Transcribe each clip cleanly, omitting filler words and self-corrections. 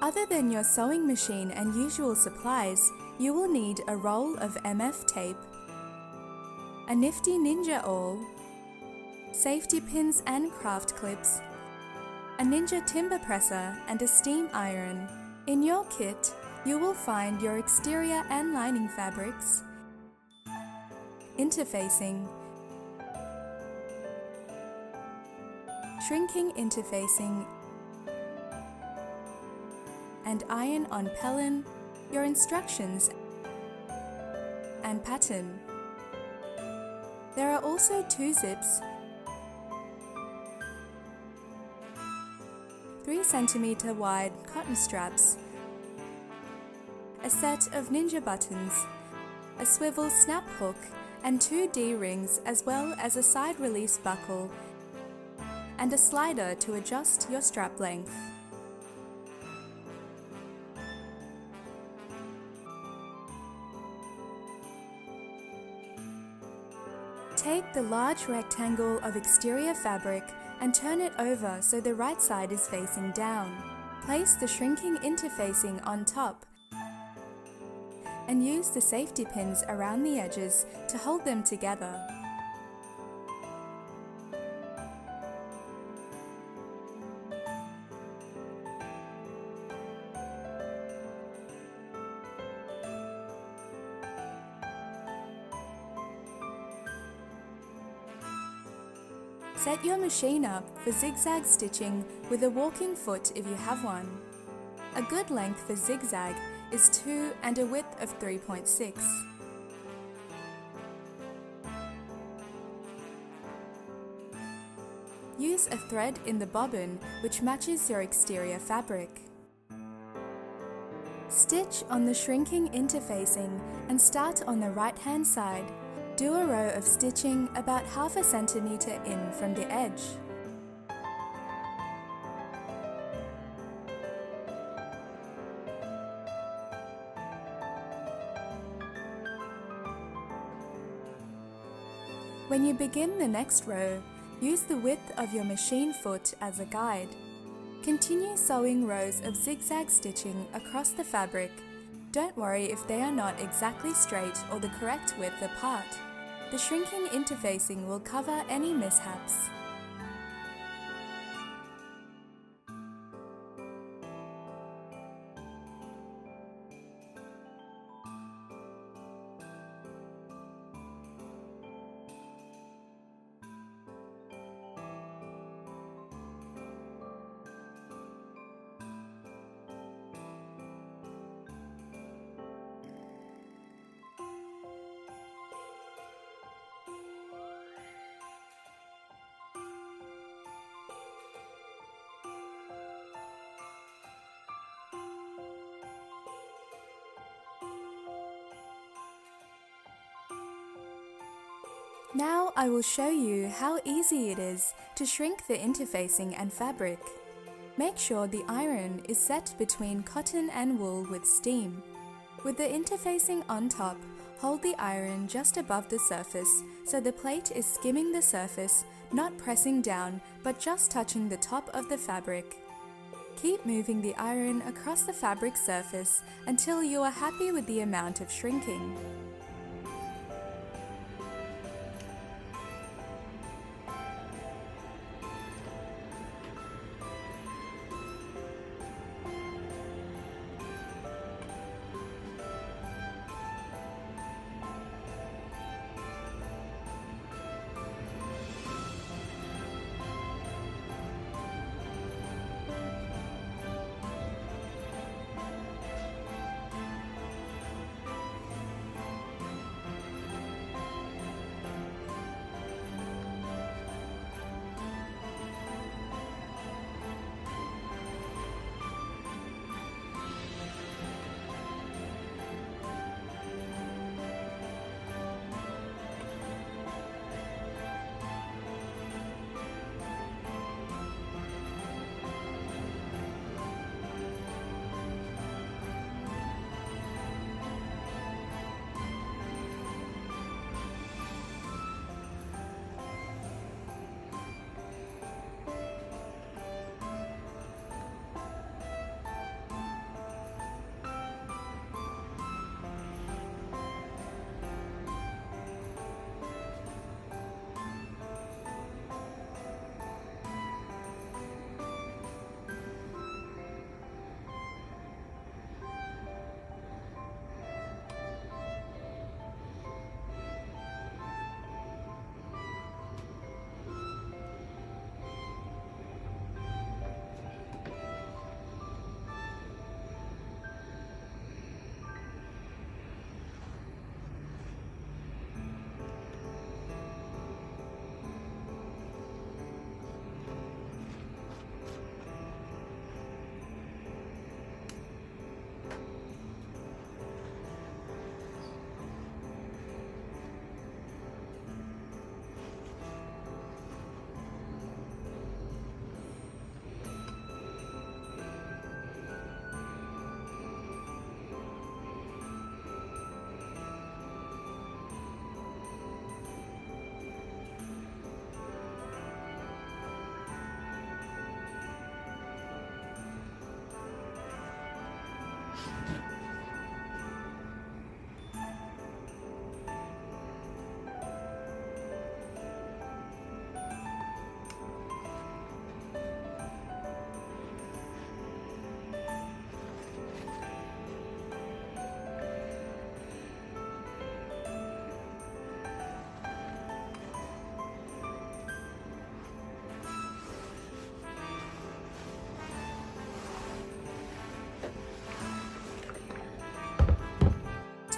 Other than your sewing machine and usual supplies, you will need a roll of MF tape, a nifty ninja awl, safety pins and craft clips, a ninja timber presser and a steam iron. In your kit, you will find your exterior and lining fabrics, interfacing, shrinking interfacing, and iron on pellin, your instructions and pattern. There are also 2 zips, 3 cm wide cotton straps, a set of ninja buttons, a swivel snap hook and 2 D-rings, as well as a side release buckle and a slider to adjust your strap length. Take the large rectangle of exterior fabric and turn it over so the right side is facing down. Place the shrinking interfacing on top and use the safety pins around the edges to hold them together. Set your machine up for zigzag stitching with a walking foot if you have one. A good length for zigzag is 2 and a width of 3.6. Use a thread in the bobbin which matches your exterior fabric. Stitch on the shrinking interfacing and start on the right-hand side. Do a row of stitching about half a centimeter in from the edge. When you begin the next row, use the width of your machine foot as a guide. Continue sewing rows of zigzag stitching across the fabric. Don't worry if they are not exactly straight or the correct width apart. The shrinking interfacing will cover any mishaps. Now I will show you how easy it is to shrink the interfacing and fabric. Make sure the iron is set between cotton and wool with steam. With the interfacing on top, hold the iron just above the surface so the plate is skimming the surface, not pressing down but just touching the top of the fabric. Keep moving the iron across the fabric surface until you are happy with the amount of shrinking.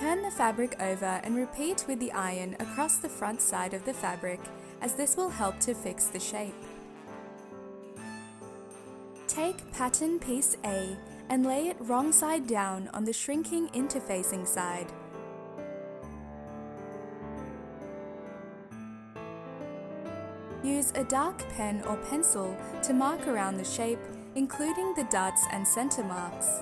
Turn the fabric over and repeat with the iron across the front side of the fabric, as this will help to fix the shape. Take pattern piece A and lay it wrong side down on the shrinking interfacing side. Use a dark pen or pencil to mark around the shape, including the darts and center marks.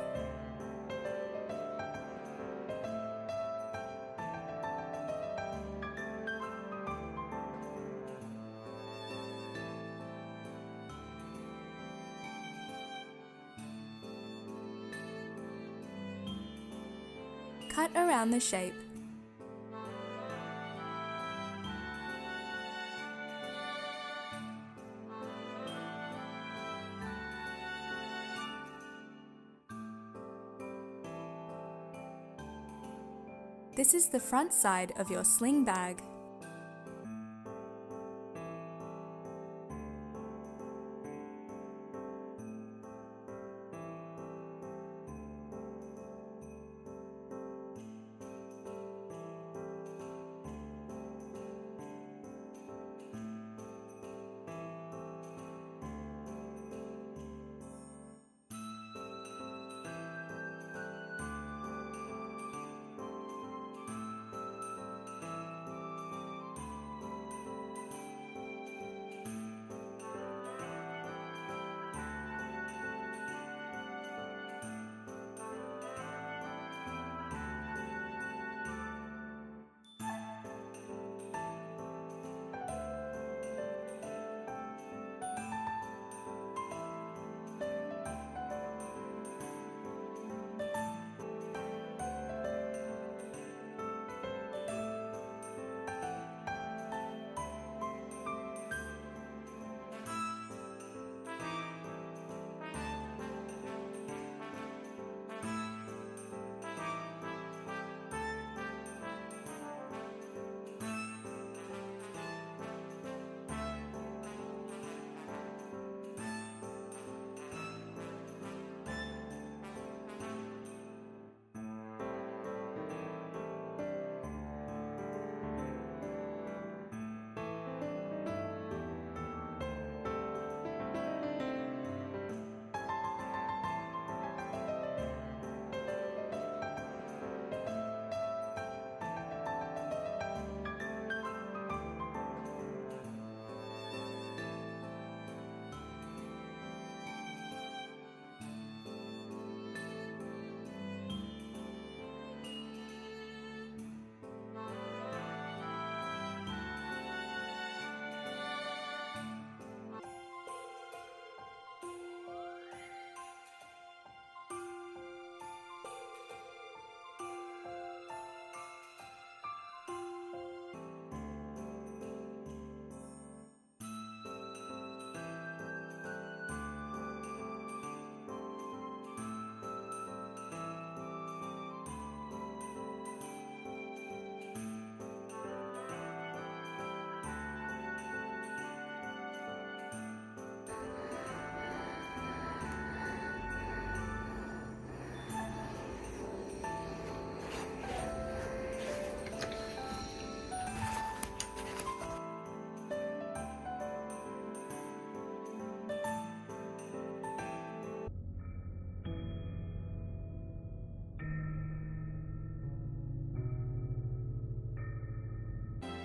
Cut around the shape. This is the front side of your sling bag.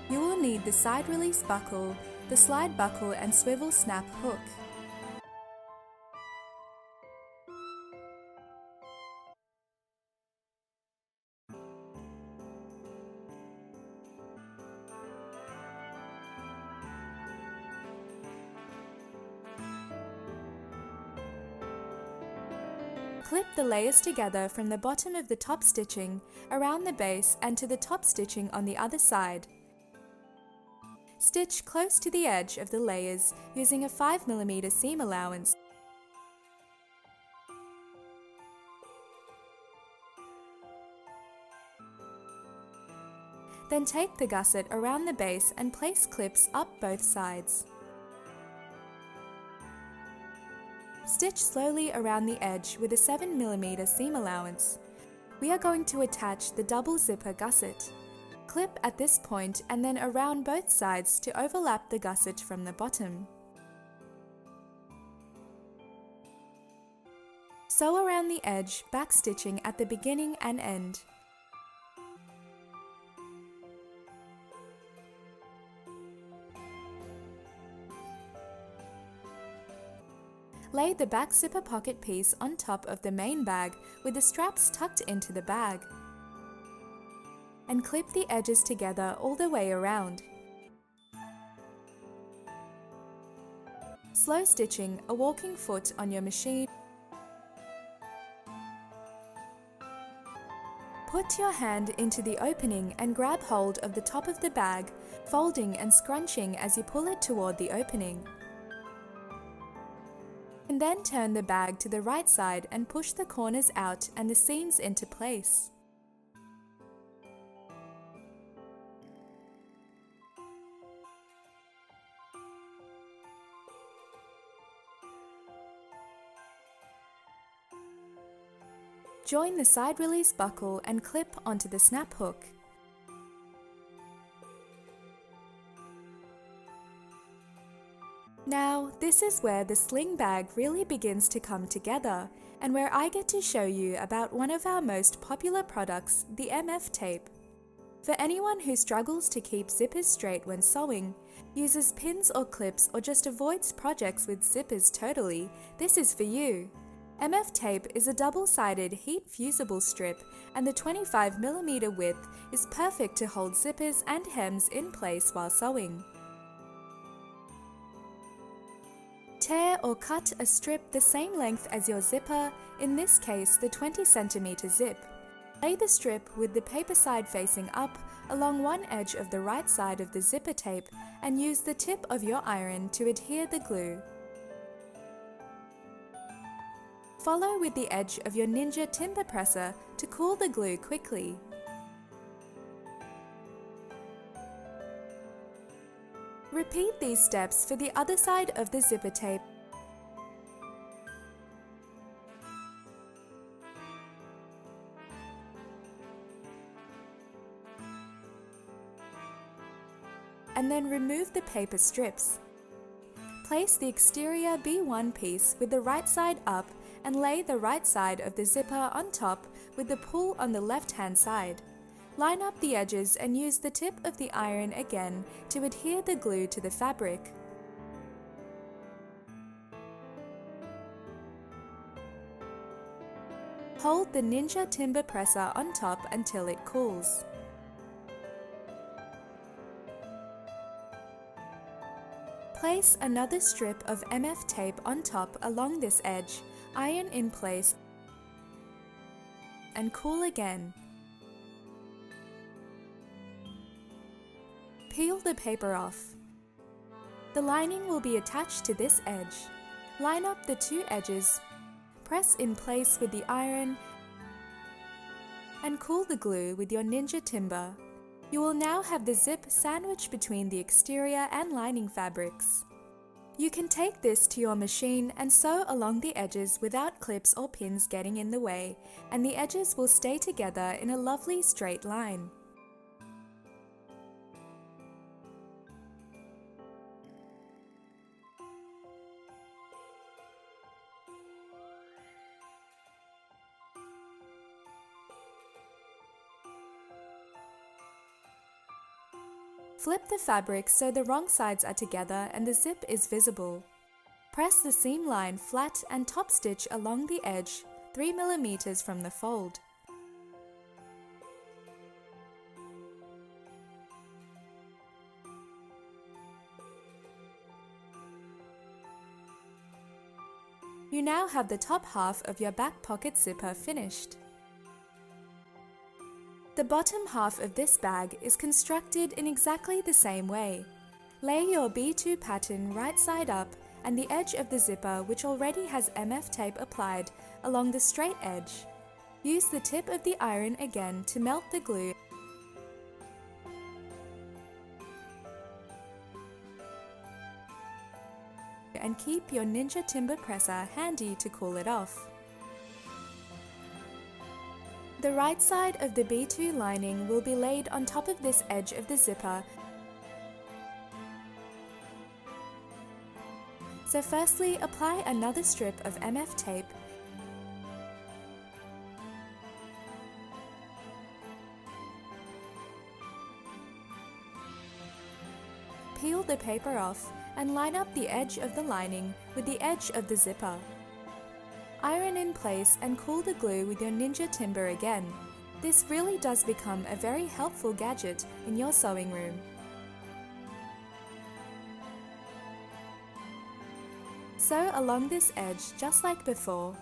You will need the side release buckle, the slide buckle and swivel snap hook. clip the layers together from the bottom of the top stitching around the base and to the top stitching on the other side. Stitch close to the edge of the layers using a 5mm seam allowance. Then take the gusset around the base and place clips up both sides. Stitch slowly around the edge with a 7mm seam allowance. We are going to attach the double zipper gusset. Clip at this point and then around both sides to overlap the gusset from the bottom. Sew around the edge, backstitching at the beginning and end. Lay the back zipper pocket piece on top of the main bag with the straps tucked into the bag. And clip the edges together all the way around. Slow stitching a walking foot on your machine. Put your hand into the opening and grab hold of the top of the bag, folding and scrunching as you pull it toward the opening. And then turn the bag to the right side and push the corners out and the seams into place. Join the side release buckle and clip onto the snap hook. Now, this is where the sling bag really begins to come together, and where I get to show you about one of our most popular products, the MF tape. For anyone who struggles to keep zippers straight when sewing, uses pins or clips, or just avoids projects with zippers totally, this is for you. MF tape is a double-sided heat-fusible strip, and the 25mm width is perfect to hold zippers and hems in place while sewing. Tear or cut a strip the same length as your zipper, in this case the 20cm zip. Lay the strip with the paper side facing up along one edge of the right side of the zipper tape and use the tip of your iron to adhere the glue. Follow with the edge of your Ninja timber presser to cool the glue quickly. Repeat these steps for the other side of the zipper tape. And then remove the paper strips. Place the exterior B1 piece with the right side up and lay the right side of the zipper on top with the pull on the left-hand side. Line up the edges and use the tip of the iron again to adhere the glue to the fabric. Hold the Ninja timber presser on top until it cools. Place another strip of MF tape on top along this edge, iron in place, and cool again. Peel the paper off. The lining will be attached to this edge. Line up the two edges, press in place with the iron, and cool the glue with your Ninja timber. You will now have the zip sandwiched between the exterior and lining fabrics. You can take this to your machine and sew along the edges without clips or pins getting in the way, and the edges will stay together in a lovely straight line. Flip the fabric so the wrong sides are together and the zip is visible. Press the seam line flat and top stitch along the edge 3mm from the fold. You now have the top half of your back pocket zipper finished. The bottom half of this bag is constructed in exactly the same way. Lay your B2 pattern right side up and the edge of the zipper, which already has MF tape applied, along the straight edge. Use the tip of the iron again to melt the glue and keep your Ninja Timber presser handy to cool it off. The right side of the B2 lining will be laid on top of this edge of the zipper. So firstly, apply another strip of MF tape . Peel the paper off and line up the edge of the lining with the edge of the zipper. Iron in place and cool the glue with your Ninja Timber again. This really does become a very helpful gadget in your sewing room. Sew along this edge just like before.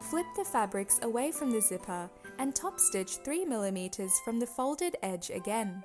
Flip the fabrics away from the zipper and top stitch 3 mm from the folded edge again.